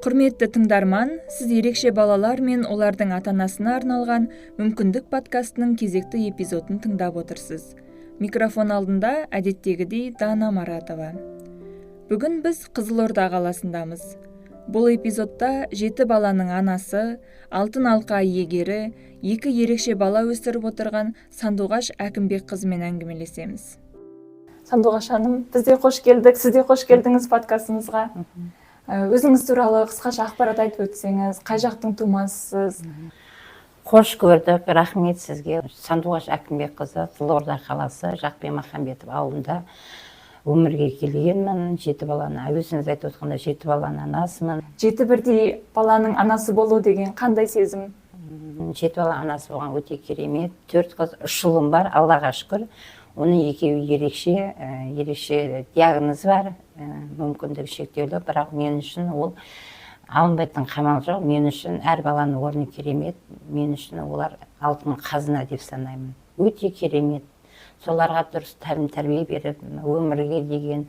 Құрметті тыңдарман, сіз ерекше балалар мен олардың ата-анасына арналған мүмкіндік подкастының кезекті эпизодын тыңдап отырсыз. Микрофон алдында әдеттегідей Дана Маратова. Бүгін біз Қызылорда қаласындамыз. Бұл эпизодта 7 баланың анасы, алтын алқа иегері, 2 ерекше бала өсіріп отырған Сандуғаш Әкімбек қызымен әңгімелесеміз. Сандуғаш ханым, біз де қош келдік, сіз де қош келдіңіз подкастымызға. Өзіңіз туралы қысқаша ақпарат айтып өтсеңіз, қай жақтың тумасысыз? Қош көрдік, рахмет сізге. Сандуғаш Әкімбек қызы, Қызылорда қаласы, Жақпен Махамбетов ауылында өмірге келгенмін. 7 баланы, өзіңіз айтып отқанда 7 баланың анасымын. 7 бірдей баланың анасы болу деген қандай сезім? 7 баланың анасы болған өте керемет. 4 қыз, 3 ұлым бар, Аллаға шүкір. Оның екеуі ерекше диагноз бар, мүмкіндігі шектеулі, бірақ мен үшін ол алынбайтын қамал жоқ. Мен үшін әр баланың орны керемет, мен үшін олар алтын қазына деп санаймын. Өте керемет. Соларға дұрыс тәрбие беріп, өмірге деген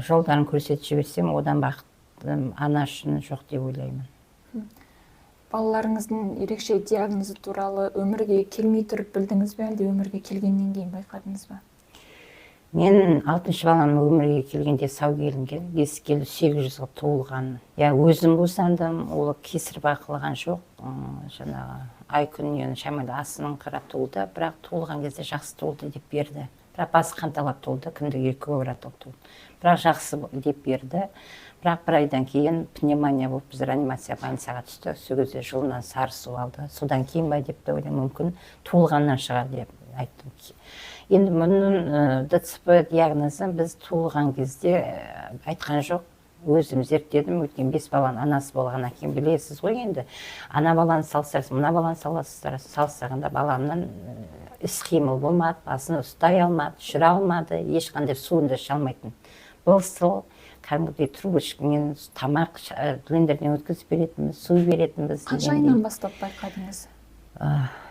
жолдарын көрсетіп жіберсем, одан бақыт ана үшін жоқ деп ойлаймын. Балаларыңыздың ерекше диагнозы туралы өмірге келмей тұрып білдіңіз бе, әлде өмірге келгеннен кейін байқадыңыз ба? Мен 6-шы балам өмірге келгенде сау келінген, 5 келі 800-ға туылған. Өзім босандым, ол кесір бақылаған жоқ. Жаңағы ай күннен шамалы асының қыра туылды, бірақ туылған кезде жақсы туылды деп берді. Бірақ басы қанталап туылды, күндік 2 оратып туылды. Бірақ жақсы деп берді. Бірақ бір айдан кейін пневмония болып біз реанимация больницаға түсті. Сол кезде жылынан сары су алды. Содан кейін бай деп ойлаймын, мүмкін туылғаннан шығар деп айттым. Енді мұның ДЦП диагнозын біз туылған кезде айтқан жоқ. Өзім зерттедім, өткен 5 баланың анасы болғаннан кейін білесіз ғой енді. Ана баланы салыстырасыз, мына баланы салыстырғанда баламнан іс-қимыл болмады, басын ұстай алмады, жүре алмады, ешқандай суын да іше алмайтын. Бұл сыл кәдімгідей трубочкамен тамақ блендерден өткізіп беретінбіз, су беретінбіз. Қанша айынан бастап байқадыңыз?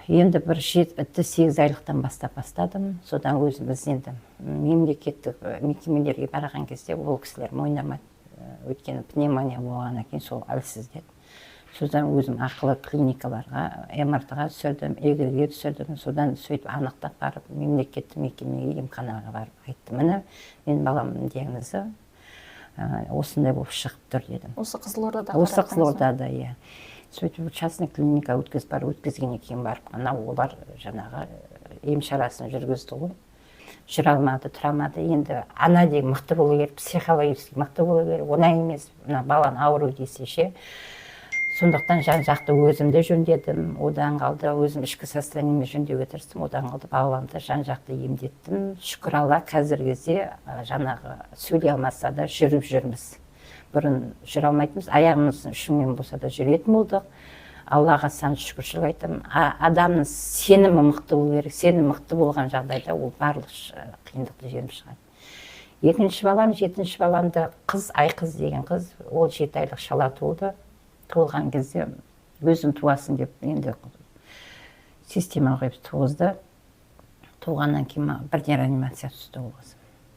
Енді бір 7-8 айлықтан бастадым. Содан өзіміз енді мемлекеттік мекемелерге барған кезде ол кісілер мойнамайды. Өйткені пневмония болғаннан кейін сол әлсіз деді. Содан өзім ақылы клиникаларға, МРТ-ға түсірдім, ЕГГ-ге түсірдім. Содан сөйтіп анықтап барып, мемлекеттік мекемеге, емханаға барып айттым. Міне, мен баламның диагнозы осындай болып шығып тұр дедім. Осы Қызылордада? Осы Қызылордада, иә. Сөйтіп частный клиника өткізгеннен кейін барып, олар жаңағы ем шарасын жүргізді ғой. Жүре алмады, тұра алмады. Енді ана деген мықты болу керек, психологически мықты болу керек. Оңай емес, баланы ауру десе ше. Сондықтан жан-жақты өзімді жөндедім, одан қалды өзім ішкі состояниеме жөндеуге тырыстым, одан қалды баламды жан-жақты емдеттім. Шүкір Алла, қазіргі кезде жаңағы сөйлей алмаса да жүріп жүрміз. Бұрын жүре алмайтынбыз, аяғымыздың ұшымен болса да жүретін болдық. Аллаға сан шүкіршілік айтамын. Адамның сенімі мықты болу керек, сенімі мықты болған жағдайда ол барлық қиындықты жеңіп шығады. Екінші балам, 7-ші баламды Айқыз деген қыз, ол 7 айлық шала туылды. Туылған кезде өзім туасын деп енді система қойып туғызды. Туғаннан кейін бірден реанимация түсті ол қыз.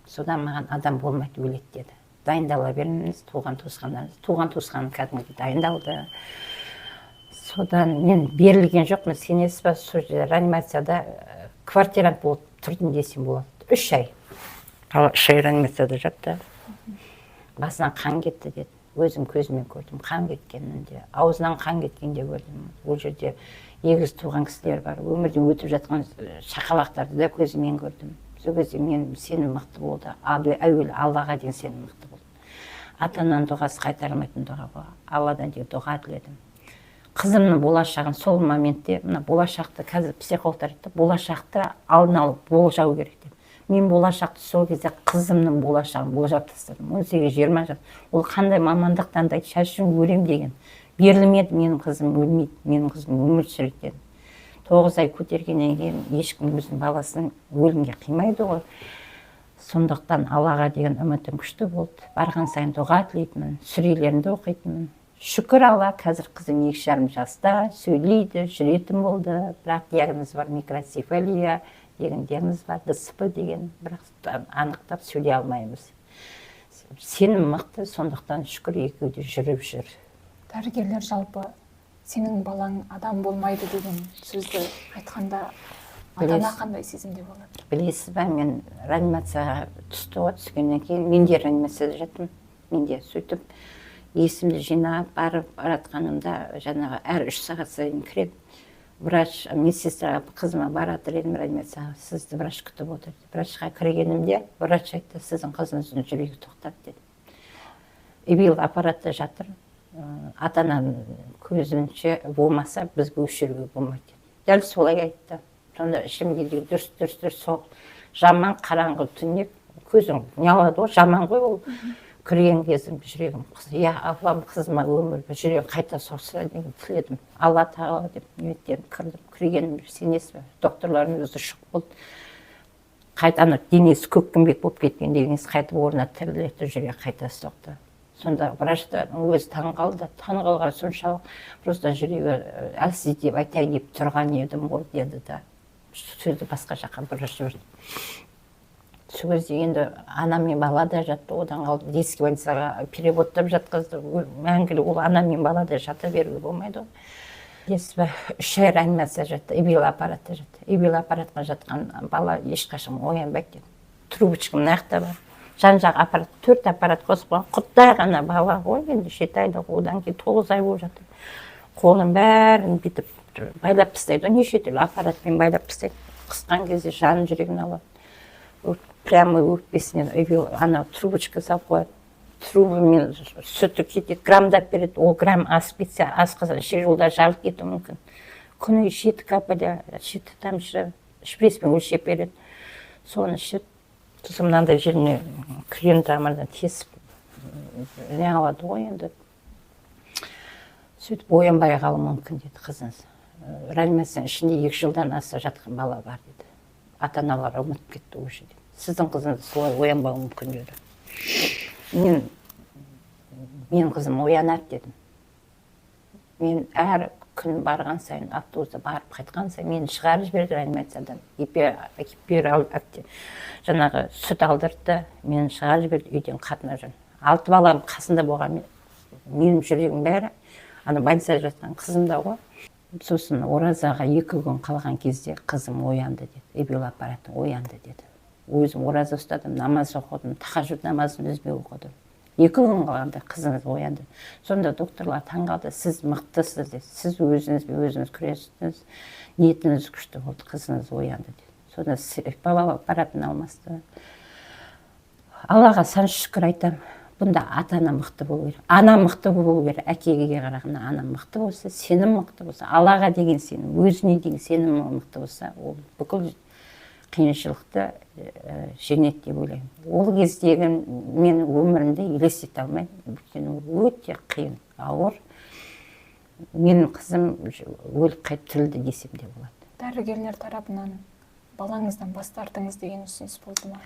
Содан маған адам болмайды, өледі деді. Дайындала беріңіз, туған туысқаным кәдімгі дайындалды. Содан мен берілген жоқпын, сенесіз ба, реанимацияда квартирант болып тұрдым десем болады. 3 ай. 3 ай реанимацияда жатты. Басынан қан кетті деді. Өзім көзімен көрдім, қан кеткенінде, аузынан қан кеткенде көрдім. Ол жерде егіз туған кісілер бар, өмірден өтіп жатқан шақалақтарды да көзімен көрдім. Сол кезде мен сенім мықты болды, әуелі Аллаға деген сенім мықты болды. Ата-ананың дұғасы қайтарылмайтын дұға болды, Алладан деген дұға тіледім. Қызымның болашағын сол моментте, болашақты қазір психологтар айтты, болашақты алдын алып болжау керек деп. Мен болашақты сол кезде қызымның болашағын болжап тастадым. 18-20 жас. Ол қандай мамандық таңдайды, шашын өлем деген. Берілмеді, менің қызым өлмейді, менің қызым өмір сүреді деді. 9 ай көтергеннен кейін ешкім өзінің баласын өлімге қимайды ғой. Сондықтан Аллаға деген үмітім күшті болды. Барған сайын дұға тілейтінмін, сүрелерімді оқитынмын. Шүкір Алла, қазір қызым 2,5 жаста, сөйлейді, жүретін болды. Бірақ диагноз бар, микроцефалия деген диагноз бар, ДЦП деген, бірақ анықтап сөйлей алмаймыз. сенім мықты, сондықтан шүкір екеуі де жүріп жүр. Дәрігерлер жалпы сенің балаң адам болмайды деген сөзді айтқанда ата-ана қандай сезімде болады? Білесіз бе, мен реанимацияға түскеннен кейін мен де реанимацияда жаттым. Мен де сөйтіп есімді жинап барып баратқанымда жаңағы әр 3 сағат сайын кіреді. Врач, медсестра қызыма баратыр едім реанимацияға, сізді врач күтіп отыр. Врачқа кіргенімде врач айтты, сіздің қызыңыздың жүрегі тоқтады деді. ИВЛ аппаратта жатыр. Ата-ананың көзінше болмаса бізге өшіруге болмайды. Дәл солай айтты. Сонда ішімдегі дүрс сол жаман қараңғы түнеп, көзің неғылады ғой, жаман ғой ол. Кірген кезім жүрегім, я Аллам қызыма өмір, жүрегім қайта соқса деген тіледім. Алла тағала деп ниеттеніп кірдім. Кіргенім сенесіз бе? Докторлардың өзі шық болды. Қайта денесі көккімбек болып кеткен денесі қайтып орнына тіріледі, жүрегі қайта соқты. Сонда врачтар өзі таңғалды. Таңғалған соншалық просто жүрегі әлсіз деп айтайын деп тұрған едім ғой деді да. Сөзді басқа жаққа бұрып жіберді. Сол кезде енді ана мен бала да жатты, одан қалды детский больницаға переводтап жатқызды. Мәңгілік ол ана мен бала да жата беруге болмайды ғой. Білесіз бе, 3 ай реанимация жатты, ИВЛ аппаратта жатты. ИВЛ аппаратқа жатқан бала ешқашан оянбайды деді. Трубочка мына жақта бар. Жан-жақ аппарат, 4 аппарат қосып қойған. Құттай ғана бала ғой, енді 7 айда, одан кейін 9 ай болып жатыр. Қолын бәрін бүйтіп байлап тастайды, неше түрлі аппаратпен байлап тастайды. Қысқан кезде жанын жүрегін алады. Прямо өкпесінен ана трубочка салып қояды. Трубамен сүті кетеді, граммдап береді. Ол грамм асып кетсе, асқазан ішек жолда жарылып кетуі мүмкін. Күніге 7 капля, 7 тамшы шприцпен өлшеп береді. Соны ішіп, сосын мынандай жеріне кірген тамырдан тесіп не алады ғой енді. Сөйтіп оянбай қалуы мүмкін деді қызыңыз. Реанимацияның ішінде 2 жылдан аса жатқан бала бар деді. Ата-аналар ұмытып кетті уже деді. Сіздің қызыңыз солай оянбауы мүмкін деді. Мен қызым оянады дедім. Мен әр күн барған сайын, автобуста барып қайтқан сайын мені шығарып жіберді реанимациядан. Жаңағы сүт алдырды, мені шығарып жіберді, үйден қатынап жүрмін. 6 балам қасында болған, менің жүрегім бәрі, ана больницада жатқан қызым да ғой. Сосын оразаға 2 күн қалған кезде қызым оянды деді. ИВЛ аппараты оянды деді. Өзім ораза ұстадым, намаз оқыдым, тахажжуд намазын үзбей оқыдым. 2 күн қалғанда қызыңыз оянды. Сонда докторлар таңғалды, сіз мықтысыз деді. Сіз өзіңізбен өзіңіз күрестіңіз, ниетіңіз күшті болды, қызыңыз оянды деді. Сонда бала аппаратын алмасты. Аллаға сан шүкір айтам. Бұнда ата-ана мықты болу керек. Ана мықты болу керек. Әкеге қарағанда ана мықты болса, сенім мықты болса, Аллаға деген сенім, өзіне деген сенім мықты болса, ол бүкіл қиыншылықты жеңеді деп ойлаймын. Ол кездегі мен өмірімде елестете алмаймын. Өте қиын, ауыр. Менің қызым өліп қайтып тірілді десем де болады. Дәрігерлер тарапынан балаңыздан бас тартыңыз деген ұсыныс болды ма?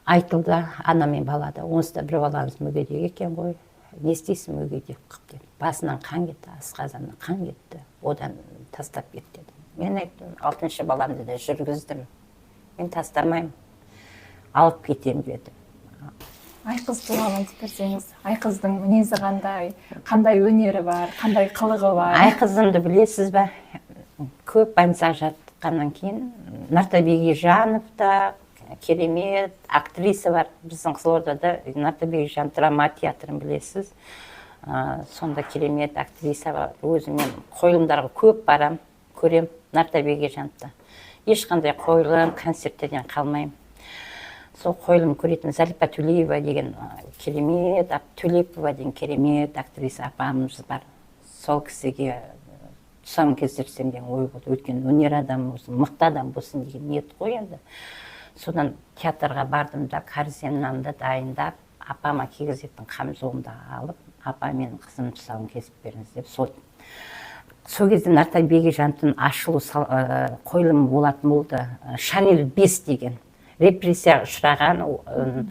Айтылды, ана мен балада, онсыз да бір балаңыз мүгедек екен ғой, не істейсің мүгедек қып деді. Басынан қан кетті, асқазанынан қан кетті, одан тастап кетті деді. Мен айттым, 6-шы баламды да жүргіздім, мен тастамаймын, алып кетем деді. Айқыз туралы айтып берсеңіз, Айқыздың мінезі қандай өнері бар, қандай қылығы бар? Айқызымды білесіз бе? Көп больницаға жатқаннан кейін Нартабек Ержанов та керемет актриса бар. Біздің Қызылордада Нартабек Ержан драма театрын білесіз. Сонда керемет актриса бар. Өзімен қойылымдарға көп барам, көрем Нартабек Ержанды. Ешқандай қойылым, концерттерден қалмаймын. Сол қойылым көретін Зарипа Төлеева деген керемет, Төлепова деген керемет актриса апамыз бар. Сол кісіге тұсауын кестірсем деген ой болды. Өйткені өнер адам болсын, мықты адам болсын деген ниет қой енді. Содан театрға бардым да, корзинамды дайындап, апама кигізетін қамзолымды алып, апа менің қызым тұсауын кесіп беріңіз деп. Сол кезде Нартабек Ержановтың ашылу қойылымы болатын болды. Шанель 5 деген. Репрессияға ұшыраған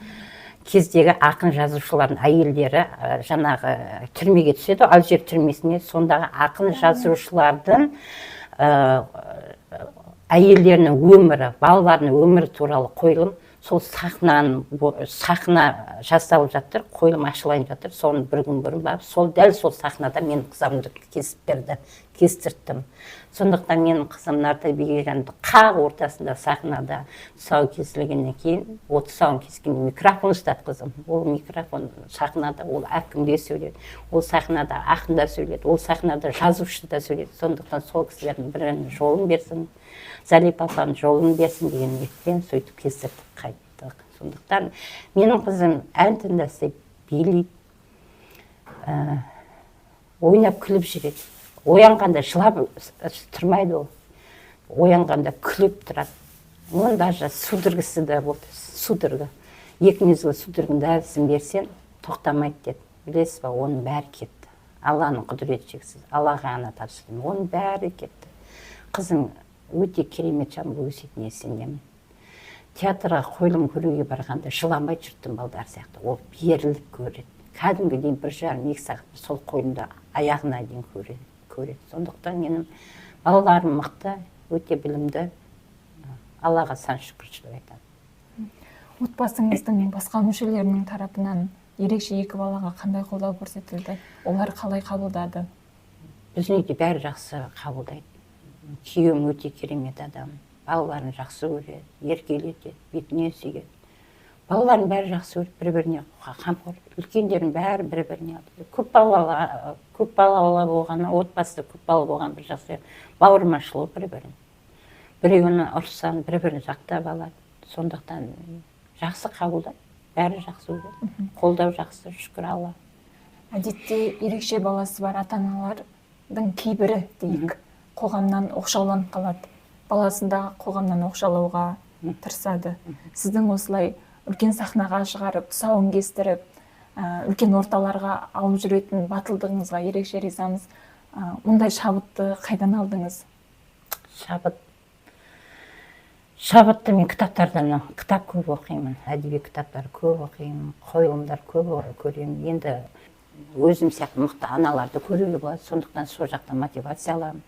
кездегі ақын жазушылардың әйелдері жаңағы түрмеге түседі, Алжир түрмесіне. Сондағы ақын жазушылардың әйелдерінің өмірі, балаларының өмірі туралы қойылым. сол сахна жасалып жатыр, қойылым ашылайын жатыр. Соны бір күн бұрын барып, дәл сол сахнада менің қызымды кестірттім. Сондықтан менің қызым Нартай Бегежанды қақ ортасында сахнада тұсау кесілгеннен кейін, тұсауын кескенде микрофон ұстатқызым. Ол микрофон сахнада, ол әкімде сөйледі, ол сахнада ақында сөйледі, ол сахнада жазушы да сөйледі. Сондықтан сол кісілердің бірінің жолын берсін, Залипа апаның жолын берсін деген ниетпен сөйтіп кестіртіп қайттық. Сондықтан менің қызым ән тыңдаса билейді, ойнап күліп жүреді. Оянғанда жылап тұрмайды ол. Оянғанда күліп тұрады. Оның даже судорогасы да болды. Судорога. 2 мезгіл судорогың дәрісін берсең, тоқтамайды деді. Білесіз ба, оның бәрі кетті. Алланың құдіреті шексіз. Аллаға ғана тапсырдым. Оның бәрі кетті. Қызым өте керемет жан бұл өсетіне сенемін. Театрға қойылым көруге барғанда жыламай жүрдім балдар сияқты. Ол беріліп көреді. Кәдімгідей 1,5-2 сағат сол қойылымда аяғына дейін көреді. Сондықтан менің балаларым мықты, өте білімді. Аллаға сан шүкіршілік айтамын. Отбасыңыздың мен басқа мүшелерінің тарапынан ерекше 2 балаға қандай қолдау көрсетілді? Олар қалай қабылдады? Біздің үйде бәрі жақсы қабылдайды. Күйеуім өте керемет адам. Балаларын жақсы көреді, еркелетеді, бетіне сүйеді. Балалардың бәрі жақсы көреді, бір-біріне қамқор. Үлкендердің бәрі бір-біріне. Көп балалы болғаны, отбасы көп балалы болған бір жақсы. Бауырмашылығы бір-бірін. Біреуін ұрсаң, бір-бірін жақтап алады. Сондықтан жақсы қабылдайды, бәрі жақсы көреді. Қолдау жақсы, шүкір Алла. Әдетте ерекше баласы бар ата-аналардың кейбірі дейік, қоғамнан оқшауланып қалады. Баласындағы қоғамнан оқшалауға тырысады. Сіздің осылай үлкен сахнаға шығарып, тұсауын кестіріп, үлкен орталарға алып жүретін батылдығыңызға ерекше ризамыз. Мұндай шабытты қайдан алдыңыз? Шабытты мен кітап көп оқимын, әдеби кітаптар көп оқимын, қойылымдар көп көремін. Енді өзім сияқты мықты аналарды көруге болады, сондықтан сол жақтан мотивация аламын.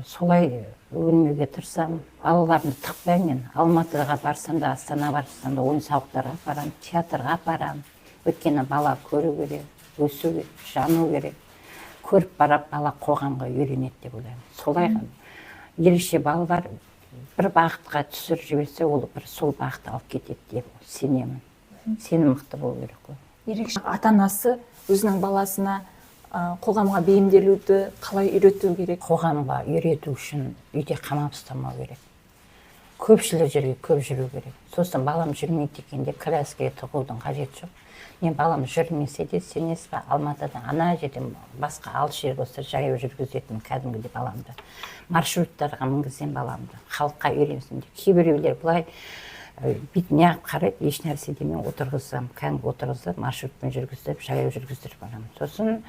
Солай өлмеуге тырысамын. Балаларымды тықпаймын. Алматыға барсам да, Астана барсам да, ойын сауықтарға апарамын, театрға апарамын. Өйткені бала көру керек, өсу керек, жану керек. Көріп барып бала қоғамға үйренеді деп ойлаймын. Солай ерекше балалар бір бағытқа түсіріп жіберсе, ол бір сол бағытты алып кетеді деп сенемін. Сенім мықты болу керек қой. Ерекше ата-анасы өзінің баласына қоғамға бейімделуді қалай үйрету керек? Қоғамға үйрету үшін үйде қамап ұстамау керек. Көпшілік жерге көп жүру керек. Сосын балам жүрмейді екен деп коляскаға тығудың қажеті жоқ. Мен балам жүрмесе де, сенесіз бе, Алматыдан ана жерден басқа алыс жер болса жаяу жүргізетін кәдімгідей баламды. Маршруттарға мінгізсем баламды, халыққа үйренсін деп. Кейбіреулер былай бетіне қарайды, еш нәрсе демей отырғызсам, кәдімгі отырғызып, маршрутпен жүргізіп, жаяу жүргіздіріп барамын. Сосын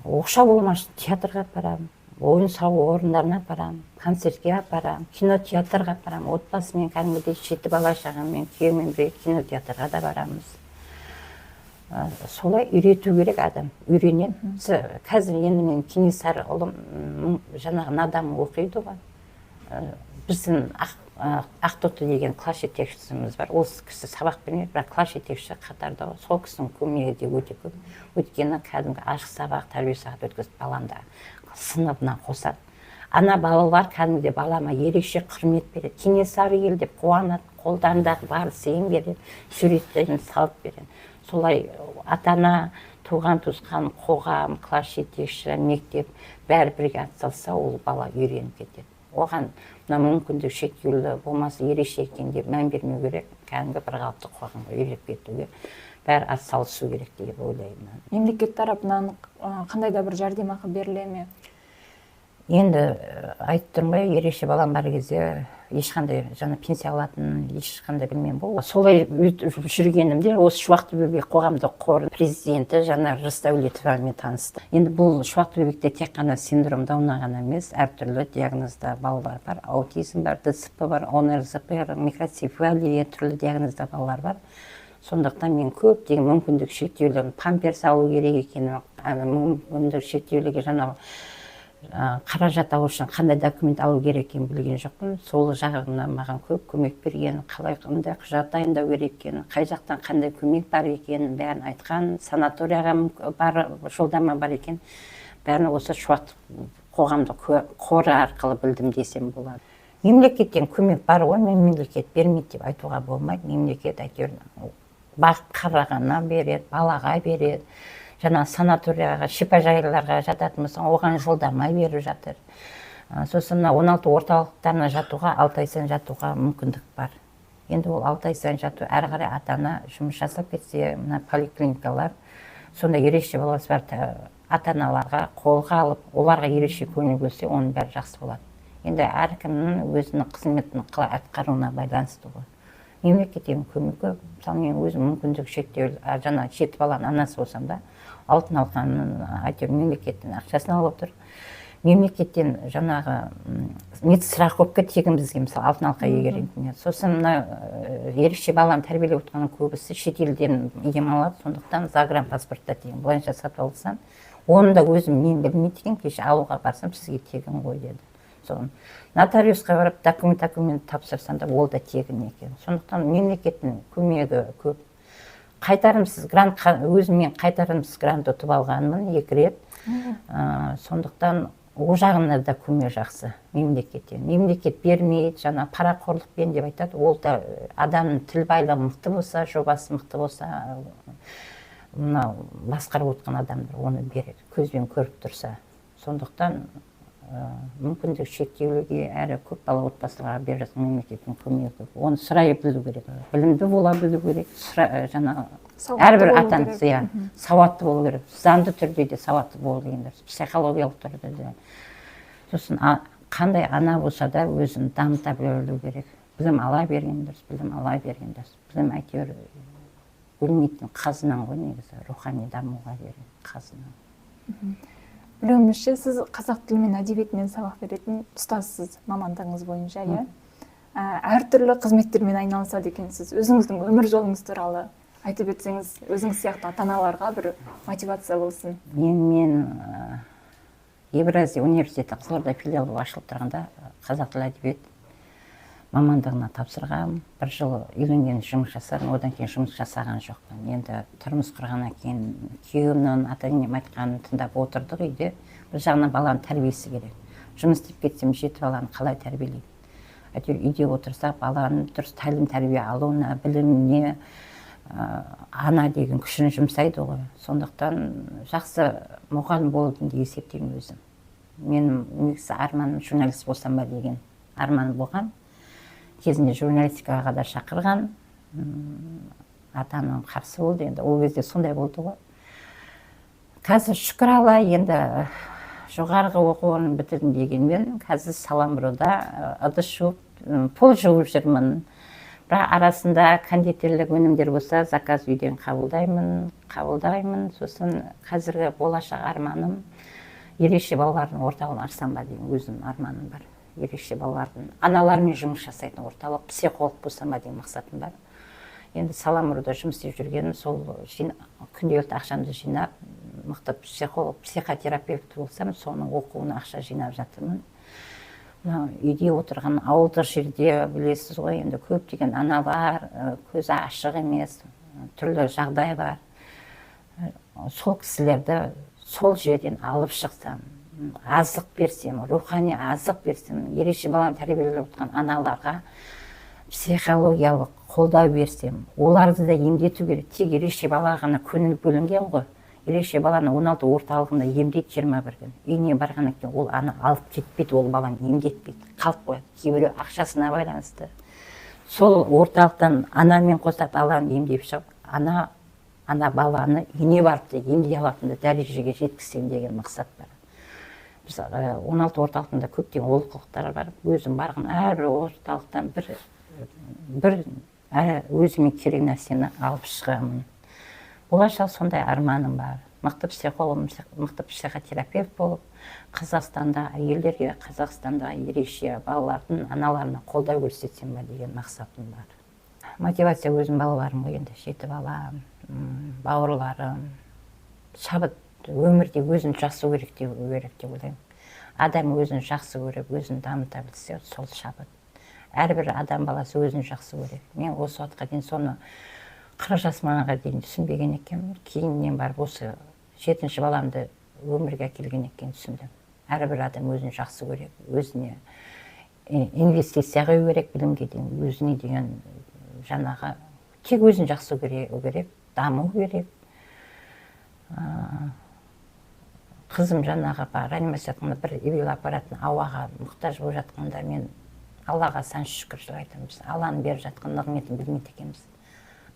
оқшау болмасын театрға апарамын, ойын сауық орындарына апарамын, концертке апарамын, кинотеатрға апарамын. Отбасымен кәдімгідей 7 бала шағаммен, күйеуіммен бірге кинотеатрға да барамыз. Солай үйрету керек адам, үйренеді. Қазір енді мен Кенесары ұлым жаңағы надан оқиды ғой. Біздің Ақтоқты деген класс жетекшісіміз бар. Ол кісі сабақ бермейді, бірақ класс жетекшісі қатарда ғой. Сол кісінің көмегі де өте көп. Өйткені кәдімгі ашық сабақ, тәрбие сағат өткізіп баламды сыныбына қосады. Ана балалар кәдімгідей балама ерекше құрмет береді. Кенесары ел деп қуанады, қолдарындағы бар сыйын береді, суреттерін салып береді. Солай ата-ана, туған туысқан, қоғам, класс жетекші, мектеп бәрі бірге атсалса, ол бала үйреніп кетеді. Оған мүмкіндік шектеулі болмаса ерекше екен деп мән бермеу керек. Кәдімгі бір қалыпты қоғамға үйреніп кетуге бәрі атсалысу керек деп ойлаймын. Мемлекет тарапынан қандай да бір жәрдемақы беріле ме? Енді айтып тұрмын ғой, ерекше балам бар кезде ешқандай жаңа пенсия алатын ешқандай білмеймін бұл. Солай жүргенімде осы Шуақты бөбек қоғамдық қорының президенті жаңа Рысдәулетовамен танысты. Енді бұл Шуақты бөбекте тек қана синдром Дауна ғана емес, әртүрлі диагнозда балалар бар, аутизм бар, ДЦП бар, ОНРЗП бар, микроцефалия түрлі диагнозда балалар бар. Сондықтан мен көптеген мүмкіндік шектеулі памперс алу керек екені, мүмкіндік шектеуліге жаңағы қаражат алу үшін қандай документ алу керек екенін білген жоқпын. Сол жағынан маған көп көмек берген, қалай қандай құжат дайындау керек екенін, қай жақтан қандай көмек бар екенін бәрін айтқан. Санаторияға бар жолдама бар екен. Бәрін осы шуат қоғамдық қоры арқылы білдім десем болады. Мемлекеттен көмек бар ғой, мемлекет бермейді деп айтуға болмайды. Мемлекет әйтеуір бақыт қарағанына береді, балаға береді. Жаңа санаторияға, шипажайларға жататын болсаң, оған жолдама беріп жатыр. Сосын 16 орталықтарына жатуға, 6 ай сайын жатуға мүмкіндік бар. Енді ол 6 ай сайын жату әрі қарай ата-ана жұмыс жасап кетсе, мына поликлиникалар сонда ерекше баласы бар ата-аналарға қолға алып, оларға ерекше көңіл бөлсе, оның бәрі жақсы болады. Енді әркімнің өзінің қызметін қалай атқаруына байланысты ғой. Мемлекеттен көмегі, мысалы мен өзім мүмкіндік шектеулі, жаңа 7 баланың анасы болсам да, алтын алқаның әйтеуір мемлекеттен ақшасын алып отыр. Мемлекеттен жаңағы медстраховка тегін бізге мысалы алтын алқа егеретін. Сосын мына ерекше баланы тәрбиелеп отырған көбісі шетелден ем алады, сондықтан загранпаспортта тегін. Былайша сатып алсаң, оны да өзім мен білмейді екен, кеше алуға барсам сізге тегін ғой деді. Соны нотариусқа барып документ тапсырсаң да ол да тегін екен. Сондықтан мемлекеттің көмегі көп. Қайтарымсыз грант, өзімен қайтарымсыз грант ұтып алғанмын 2 рет. Сондықтан ол жағында да көмек жақсы мемлекеттен. Мемлекет бермейді, жаңа парақорлықпен деп айтады. Ол да адамның тіл байлығы мықты болса, жобасы мықты болса, мынау басқарып отқан адамдар оны береді, көзбен көріп тұрса. Сондықтан мүмкіндік шектеуліге әрі көп бала отбасыларға беріп жатқан мемлекеттің көмегі. Оны сұрай білу керек. Білімді бола білу керек. Жаңа әрбір ата-анасы сауатты болу керек. Заңды түрде де сауатты болу дегендер. Психологиялық түрде де. Сосын қандай ана болса да өзін дамыта білу керек. Білім ала бергендер, білім ала бергендер. Білім әйтеуір өлмейтін қазынан ғой негізі, рухани дамуға берген қазынан. Білуімізше, сіз қазақ тілі мен әдебиетінен сабақ беретін ұстазсыз мамандығыңыз бойынша, иә? Әртүрлі қызметтермен айналысады екенсіз. Өзіңіздің өмір жолыңыз туралы айтып өтсеңіз, өзіңіз сияқты ата-аналарға бір мотивация болсын. Мен Евразия университеті Қызылорда филиалы ашылып тұрғанда қазақ тілі әдебиет мамандығына тапсырғам. 1 жыл үйленген жұмыс жасадым, одан кейін жұмыс жасаған жоқпын. Енді тұрмыс құрғаннан кейін күйеуімнің ата-енем айтқанын тыңдап отырдық үйде. Бір жағынан баланың тәрбиесі керек. Жұмыс істеп кетсем 7 баланы қалай тәрбиелейді? Әйтеуір үйде отырсақ, баланың дұрыс тәлім тәрбие алуына, біліміне ана деген күшін жұмсайды ғой. Сондықтан жақсы мұғалім болдым деп есептеймін өзім. Менің негізі арманым журналист болсам ба деген арманым болған. Кезінде журналистикаға да шақырған, ата-анам қарсы болды, енді ол кезде сондай болды ғой. Қазір шүкір Алла, енді жоғарғы оқу орнын бітірдім дегенмен, қазір Саламбұруда ыдыс жуып, пол жуып жүрмін. Бірақ арасында кондитерлік өнімдер болса, заказ үйден қабылдаймын. Сосын қазіргі болашақ арманым ерекше балалардың орталығын ашсам ба деген өзім арманым бар. Ерекше балалардың аналармен жұмыс жасайтын орталық, психолог болсам ба деген мақсатым бар. Енді Саламбұруда жұмыс істеп жүргенім сол күнделікті ақшамды жинап, мықты психолог, психотерапевт болсам, соның оқуына ақша жинап жатырмын. Үйде отырған ауылдық жерде білесіз ғой, енді көптеген аналар, көзі ашық емес, түрлі жағдай бар. Сол кісілерді сол жерден алып шықсам, азық берсем, рухани азық берсем, ерекше баланы тәрбиелеп отқан аналарға психологиялық қолдау берсем, оларды да емдету керек. Тек ерекше балаға ғана көңіл бөлінген ғой. Ерекше баланы 16 орталығында емдейді 21 күн. Үйіне барғаннан кейін ол ана алып кетпейді, ол баланы емдетпейді, қалып қояды. Кейбіреу ақшасына байланысты. Сол орталықтан анамен қоса баланы емдеп шығып, ана баланы үйіне барып та емдей алатындай дәрежеге жеткізсем деген мақсат бар. Біз 16 орталықтың көптеген олқылықтар бар. Өзім барған әрбір орталықтан бір өзіме керек нәрсені алып шығамын. Болашақ сондай арманым бар. Мықты психолог, мықты психотерапевт болып, Қазақстанда әйелдерге, Қазақстанда ерекше балалардың аналарына қолдау көрсетсем ба деген мақсатым бар. Мотивация өзім балаларым ғой, енді 7 балам, бауырларым, шабыт өмірде өзін жақсы керек деп ойлаймын. адам өзін жақсы көріп, өзін дамыта білсе, сол шабыт. Әрбір адам баласы өзін жақсы көреді. Мен осы уақытқа дейін соны 40 жасыма дейін түсінбеген екенмін. Кейіннен барып осы 7-ші баламды өмірге әкелген екен түсіндім. Әрбір адам өзін жақсы көреді, өзіне инвестиция құю керек, білімге деген, өзіне деген жаңағы тек өзін жақсы көру керек, даму керек. Қызым жаңағы реанимацияда бір үйге апаратын ауаға мұқтаж болып жатқанда мен Аллаға сан шүкіршілік айтамыз. Алланың беріп жатқан нығметін білмейді екенбіз.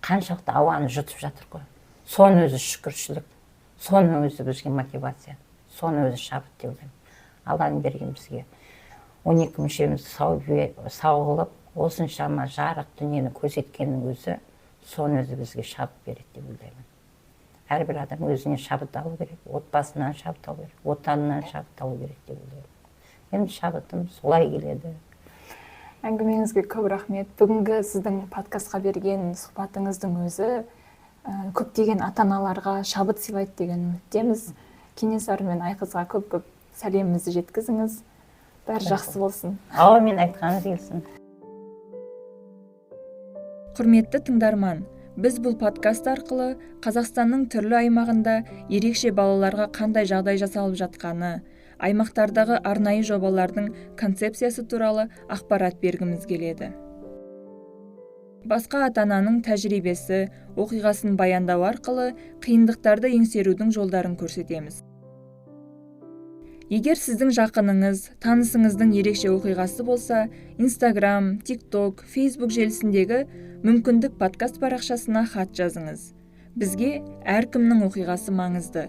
Қаншалықты ауаны жұтып жатыр ғой. Соның өзі шүкіршілік, соның өзі бізге мотивация, соның өзі шабыт деп ойлаймын. Алланың берген бізге 12 мүшеміз сау қылып, осыншама жарық дүниені көрсеткеннің өзі, соның өзі бізге шабыт береді деп ойлаймын. Әрбір адам өзіне шабыт алу керек, отбасынан шабыт алу керек, отанынан шабыт алу керек деп ойлаймын. Енді шабытым солай келеді. Әңгімеңізге көп рахмет. Бүгінгі сіздің подкастқа берген сұхбатыңыздың өзі көптеген ата-аналарға шабыт сыйлайды деген үміттеміз. Кенесары мен Айқызға көп сәлемімізді жеткізіңіз. Бәрі жақсы болсын. Әумин, айтқаныңыз келсін. Құрметті тыңдарман, біз бұл подкаст арқылы Қазақстанның түрлі аймағында ерекше балаларға қандай жағдай жасалып жатқаны, аймақтардағы арнайы жобалардың концепциясы туралы ақпарат бергіміз келеді. Басқа ата-ананың тәжірибесі, оқиғасын баяндау арқылы қиындықтарды еңсерудің жолдарын көрсетеміз. Егер сіздің жақыныңыз, танысыңыздың ерекше оқиғасы болса, Instagram, TikTok, Facebook желісіндегі мүмкіндік подкаст парақшасына хат жазыңыз. Бізге әркімнің оқиғасы маңызды.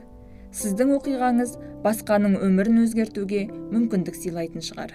Сіздің оқиғаңыз басқаның өмірін өзгертуге мүмкіндік сыйлайтын шығар.